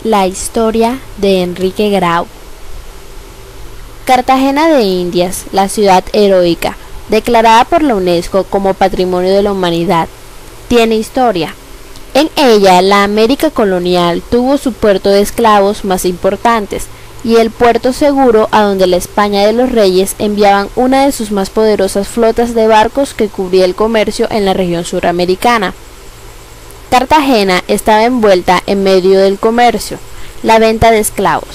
La historia de Enrique Grau. Cartagena de Indias, la ciudad heroica, declarada por la UNESCO como Patrimonio de la Humanidad, tiene historia. En ella, la América colonial tuvo su puerto de esclavos más importantes y el puerto seguro a donde la España de los Reyes enviaban una de sus más poderosas flotas de barcos que cubría el comercio en la región suramericana. Cartagena estaba envuelta en medio del comercio, la venta de esclavos.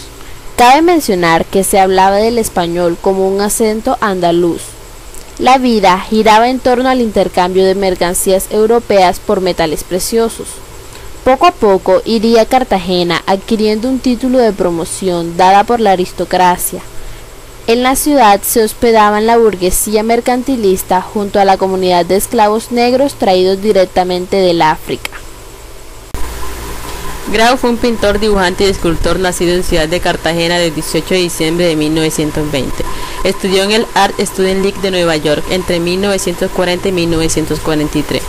Cabe mencionar que se hablaba del español como un acento andaluz. La vida giraba en torno al intercambio de mercancías europeas por metales preciosos. Poco a poco iría Cartagena adquiriendo un título de promoción dada por la aristocracia. En la ciudad se hospedaban la burguesía mercantilista junto a la comunidad de esclavos negros traídos directamente del África. Grau fue un pintor, dibujante y escultor nacido en Ciudad de Cartagena el 18 de diciembre de 1920. Estudió en el Art Student League de Nueva York entre 1940 y 1943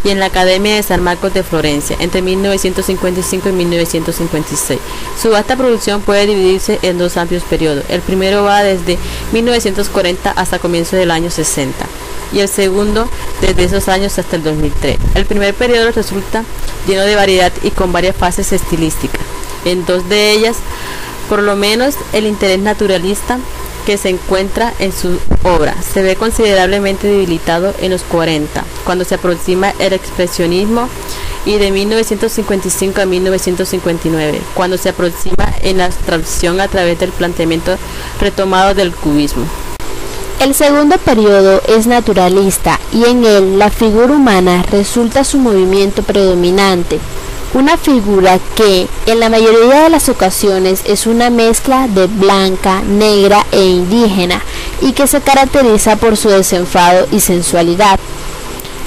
y en la Academia de San Marcos de Florencia entre 1955 y 1956. Su vasta producción puede dividirse en dos amplios periodos. El primero va desde 1940 hasta comienzos del año 60 y el segundo desde esos años hasta el 2003. El primer periodo resulta lleno de variedad y con varias fases estilísticas. En dos de ellas, por lo menos, el interés naturalista que se encuentra en su obra se ve considerablemente debilitado en los 40, cuando se aproxima el expresionismo, y de 1955 a 1959, cuando se aproxima en la transición a través del planteamiento retomado del cubismo. El segundo periodo es naturalista y en él la figura humana resulta su movimiento predominante, una figura que en la mayoría de las ocasiones es una mezcla de blanca, negra e indígena y que se caracteriza por su desenfado y sensualidad.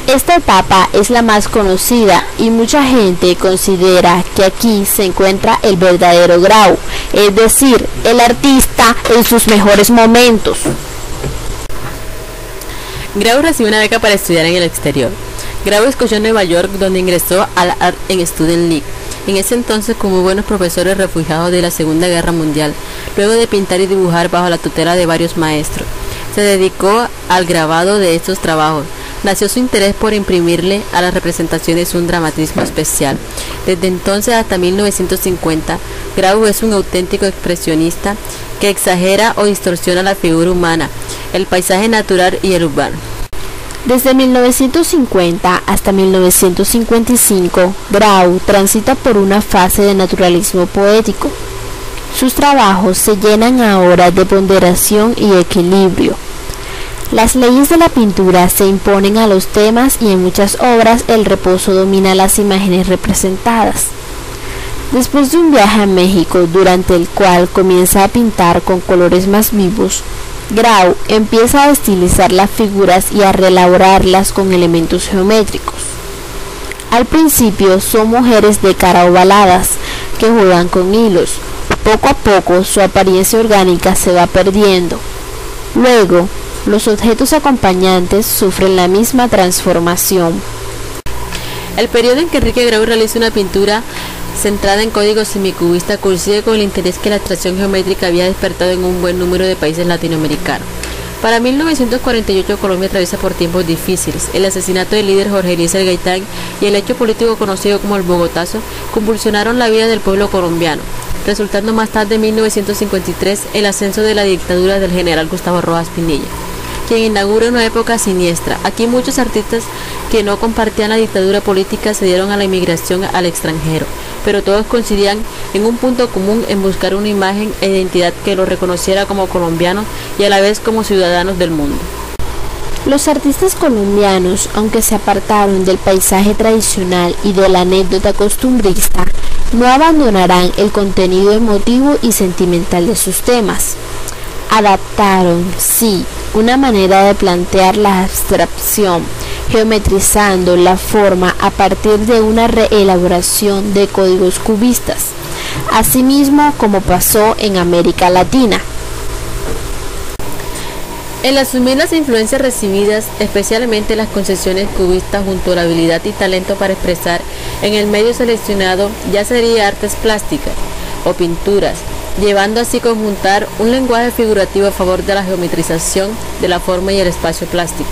Esta etapa es la más conocida y mucha gente considera que aquí se encuentra el verdadero Grau, es decir, el artista en sus mejores momentos. Grau recibió una beca para estudiar en el exterior. Grau escogió Nueva York, donde ingresó al Art Student League, en ese entonces con muy buenos profesores refugiados de la Segunda Guerra Mundial. Luego de pintar y dibujar bajo la tutela de varios maestros, se dedicó al grabado de estos trabajos. Nació su interés por imprimirle a las representaciones un dramatismo especial. Desde entonces hasta 1950, Grau es un auténtico expresionista que exagera o distorsiona la figura humana, el paisaje natural y el urbano. Desde 1950 hasta 1955, Grau transita por una fase de naturalismo poético. Sus trabajos se llenan ahora de ponderación y equilibrio. Las leyes de la pintura se imponen a los temas y en muchas obras el reposo domina las imágenes representadas. Después de un viaje a México, durante el cual comienza a pintar con colores más vivos, Grau empieza a estilizar las figuras y a reelaborarlas con elementos geométricos. Al principio son mujeres de cara ovaladas que juegan con hilos. Poco a poco su apariencia orgánica se va perdiendo. Luego, los objetos acompañantes sufren la misma transformación. El periodo en que Enrique Grau realiza una pintura centrada en códigos semicubistas coincide con el interés que la abstracción geométrica había despertado en un buen número de países latinoamericanos. Para 1948 Colombia atraviesa por tiempos difíciles. El asesinato del líder Jorge Eliezer Gaitán y el hecho político conocido como el Bogotazo convulsionaron la vida del pueblo colombiano, resultando más tarde en 1953 el ascenso de la dictadura del general Gustavo Rojas Pinilla, quien inaugura una época siniestra. Aquí muchos artistas que no compartían la dictadura política se dieron a la inmigración al extranjero, pero todos coincidían en un punto común en buscar una imagen e identidad que los reconociera como colombianos y a la vez como ciudadanos del mundo. Los artistas colombianos, aunque se apartaron del paisaje tradicional y de la anécdota costumbrista, no abandonarán el contenido emotivo y sentimental de sus temas. Adaptaron, sí, una manera de plantear la abstracción, geometrizando la forma a partir de una reelaboración de códigos cubistas, asimismo como pasó en América Latina. El asumir las influencias recibidas, especialmente las concesiones cubistas junto a la habilidad y talento para expresar en el medio seleccionado, ya sería artes plásticas. o pinturas, llevando así a conjuntar un lenguaje figurativo a favor de la geometrización de la forma y el espacio plástico.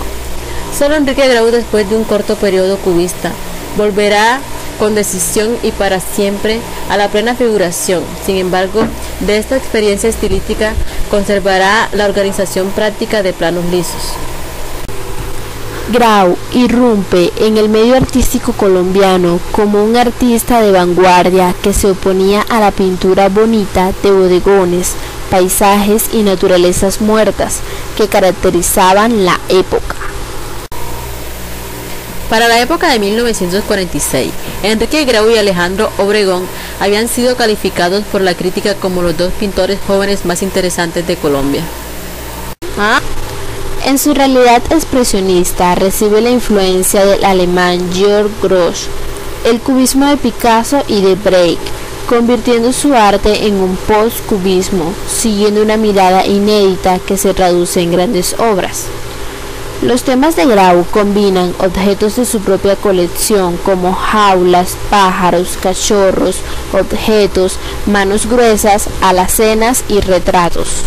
Solo Enrique Grau, después de un corto periodo cubista, volverá con decisión y para siempre a la plena figuración. Sin embargo, de esta experiencia estilística conservará la organización práctica de planos lisos. Grau irrumpe en el medio artístico colombiano como un artista de vanguardia que se oponía a la pintura bonita de bodegones, paisajes y naturalezas muertas que caracterizaban la época. Para la época de 1946, Enrique Grau y Alejandro Obregón habían sido calificados por la crítica como los dos pintores jóvenes más interesantes de Colombia. En su realidad expresionista recibe la influencia del alemán Georg Grosz, el cubismo de Picasso y de Break, convirtiendo su arte en un post-cubismo, siguiendo una mirada inédita que se traduce en grandes obras. Los temas de Grau combinan objetos de su propia colección como jaulas, pájaros, cachorros, objetos, manos gruesas, alacenas y retratos.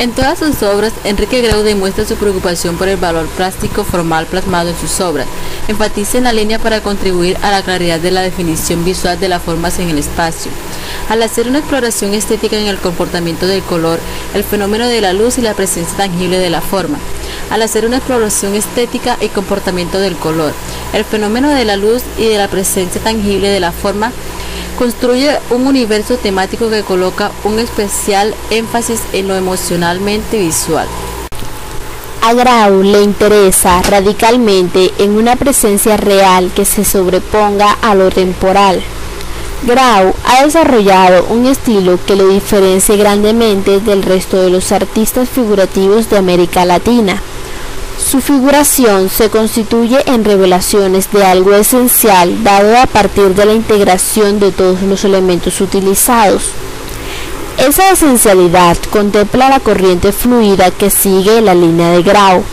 En todas sus obras, Enrique Grau demuestra su preocupación por el valor plástico formal plasmado en sus obras. Enfatiza en la línea para contribuir a la claridad de la definición visual de las formas en el espacio. Al hacer una exploración estética en el comportamiento del color, el fenómeno de la luz y la presencia tangible de la forma. Al hacer una exploración estética y comportamiento del color, el fenómeno de la luz y de la presencia tangible de la forma, construye un universo temático que coloca un especial énfasis en lo emocionalmente visual. A Grau le interesa radicalmente en una presencia real que se sobreponga a lo temporal. Grau ha desarrollado un estilo que lo diferencia grandemente del resto de los artistas figurativos de América Latina. Su figuración se constituye en revelaciones de algo esencial dado a partir de la integración de todos los elementos utilizados. Esa esencialidad contempla la corriente fluida que sigue la línea de Grau,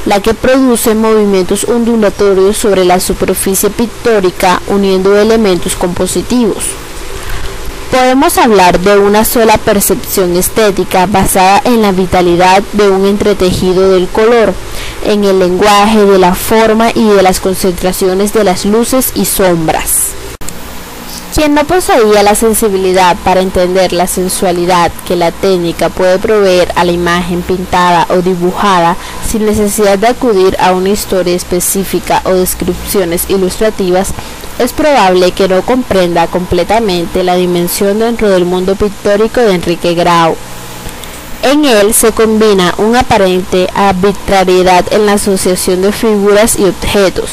la que produce movimientos ondulatorios sobre la superficie pictórica uniendo elementos compositivos. Podemos hablar de una sola percepción estética basada en la vitalidad de un entretejido del color, en el lenguaje de la forma y de las concentraciones de las luces y sombras. Quien no poseía la sensibilidad para entender la sensualidad que la técnica puede proveer a la imagen pintada o dibujada sin necesidad de acudir a una historia específica o descripciones ilustrativas, es probable que no comprenda completamente la dimensión dentro del mundo pictórico de Enrique Grau. En él se combina una aparente arbitrariedad en la asociación de figuras y objetos,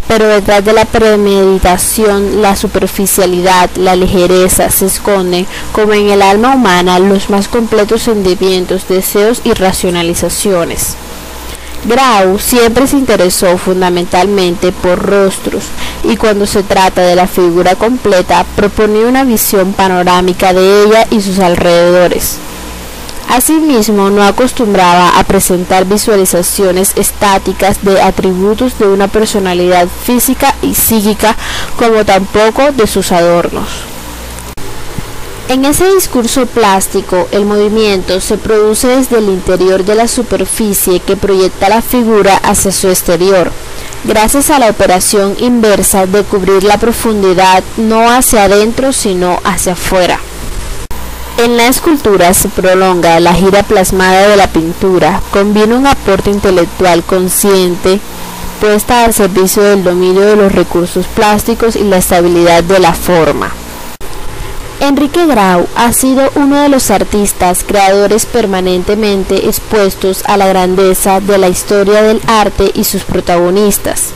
pero detrás de la premeditación, la superficialidad, la ligereza se esconden, como en el alma humana, los más completos sentimientos, deseos y racionalizaciones. Grau siempre se interesó fundamentalmente por rostros y cuando se trata de la figura completa proponía una visión panorámica de ella y sus alrededores. Asimismo, no acostumbraba a presentar visualizaciones estáticas de atributos de una personalidad física y psíquica, como tampoco de sus adornos. En ese discurso plástico, el movimiento se produce desde el interior de la superficie que proyecta la figura hacia su exterior, gracias a la operación inversa de cubrir la profundidad no hacia adentro sino hacia afuera. En la escultura se prolonga la gira plasmada de la pintura, combina un aporte intelectual consciente puesta al servicio del dominio de los recursos plásticos y la estabilidad de la forma. Enrique Grau ha sido uno de los artistas creadores permanentemente expuestos a la grandeza de la historia del arte y sus protagonistas.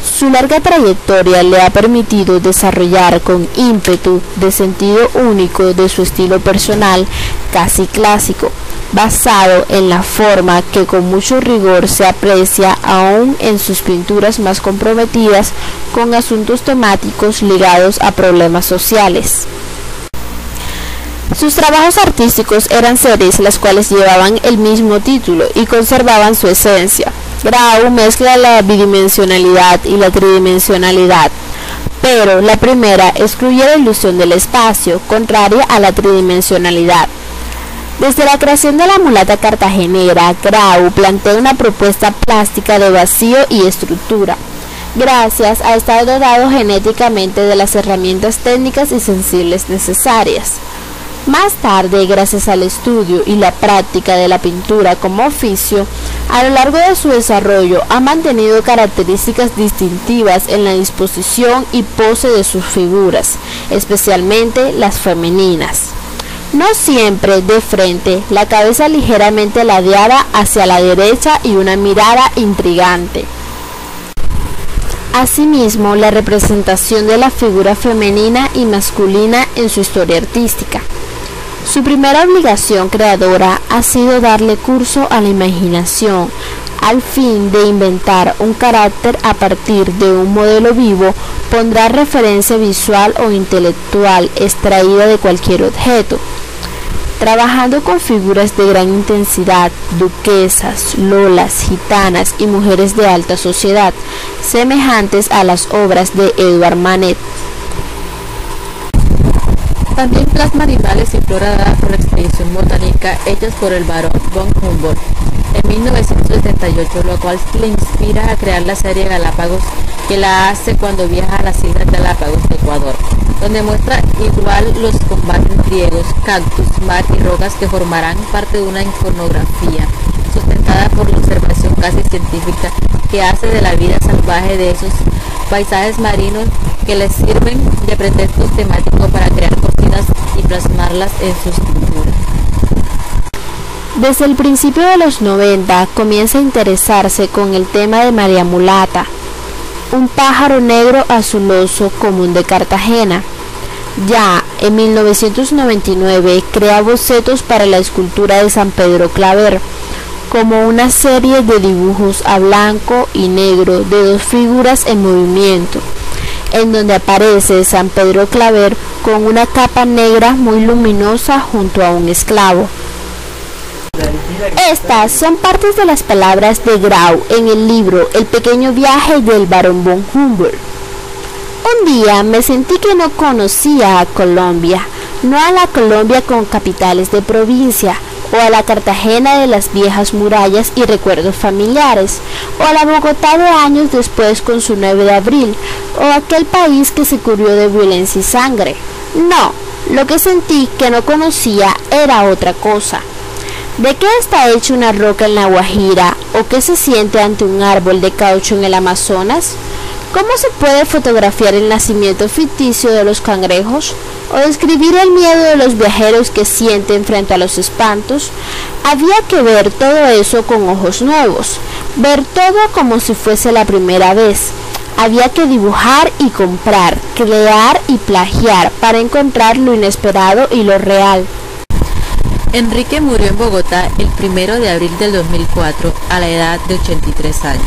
Su larga trayectoria le ha permitido desarrollar con ímpetu de sentido único de su estilo personal, casi clásico, basado en la forma que con mucho rigor se aprecia aún en sus pinturas más comprometidas con asuntos temáticos ligados a problemas sociales. Sus trabajos artísticos eran series las cuales llevaban el mismo título y conservaban su esencia. Grau mezcla la bidimensionalidad y la tridimensionalidad, pero la primera excluye la ilusión del espacio, contraria a la tridimensionalidad. Desde la creación de la mulata cartagenera, Grau plantea una propuesta plástica de vacío y estructura, gracias a estar dotado genéticamente de las herramientas técnicas y sensibles necesarias. Más tarde, gracias al estudio y la práctica de la pintura como oficio, a lo largo de su desarrollo ha mantenido características distintivas en la disposición y pose de sus figuras, especialmente las femeninas. No siempre de frente, la cabeza ligeramente ladeada hacia la derecha y una mirada intrigante. Asimismo, la representación de la figura femenina y masculina en su historia artística. Su primera obligación creadora ha sido darle curso a la imaginación, al fin de inventar un carácter a partir de un modelo vivo. Pondrá referencia visual o intelectual extraída de cualquier objeto. Trabajando con figuras de gran intensidad, duquesas, lolas, gitanas y mujeres de alta sociedad, semejantes a las obras de Edouard Manet. También plasma animales y flora dada por la expedición botánica hechas por el barón von Humboldt en 1978, lo cual le inspira a crear la serie Galápagos, que la hace cuando viaja a las Islas Galápagos de Ecuador, donde muestra igual los combates griegos, cactus, mar y rocas que formarán parte de una iconografía sustentada por la observación casi científica que hace de la vida salvaje de esos paisajes marinos, que les sirven de pretexto temático para crear cortinas y plasmarlas en sus pinturas. Desde el principio de los 90 comienza a interesarse con el tema de María Mulata, un pájaro negro azuloso común de Cartagena. Ya en 1999 crea bocetos para la escultura de San Pedro Claver, como una serie de dibujos a blanco y negro de dos figuras en movimiento, en donde aparece San Pedro Claver con una capa negra muy luminosa junto a un esclavo. Estas son partes de las palabras de Grau en el libro El pequeño viaje del barón von Humboldt. Un día me sentí que no conocía a Colombia, no a la Colombia con capitales de provincia, o a la Cartagena de las viejas murallas y recuerdos familiares, o a la Bogotá de años después con su 9 de abril, o aquel país que se cubrió de violencia y sangre. No, lo que sentí que no conocía era otra cosa. ¿De qué está hecha una roca en la Guajira? ¿O qué se siente ante un árbol de caucho en el Amazonas? ¿Cómo se puede fotografiar el nacimiento ficticio de los cangrejos? ¿O describir el miedo de los viajeros que sienten frente a los espantos? Había que ver todo eso con ojos nuevos, ver todo como si fuese la primera vez. Había que dibujar y comprar, crear y plagiar para encontrar lo inesperado y lo real. Enrique murió en Bogotá el 1 de abril del 2004 a la edad de 83 años.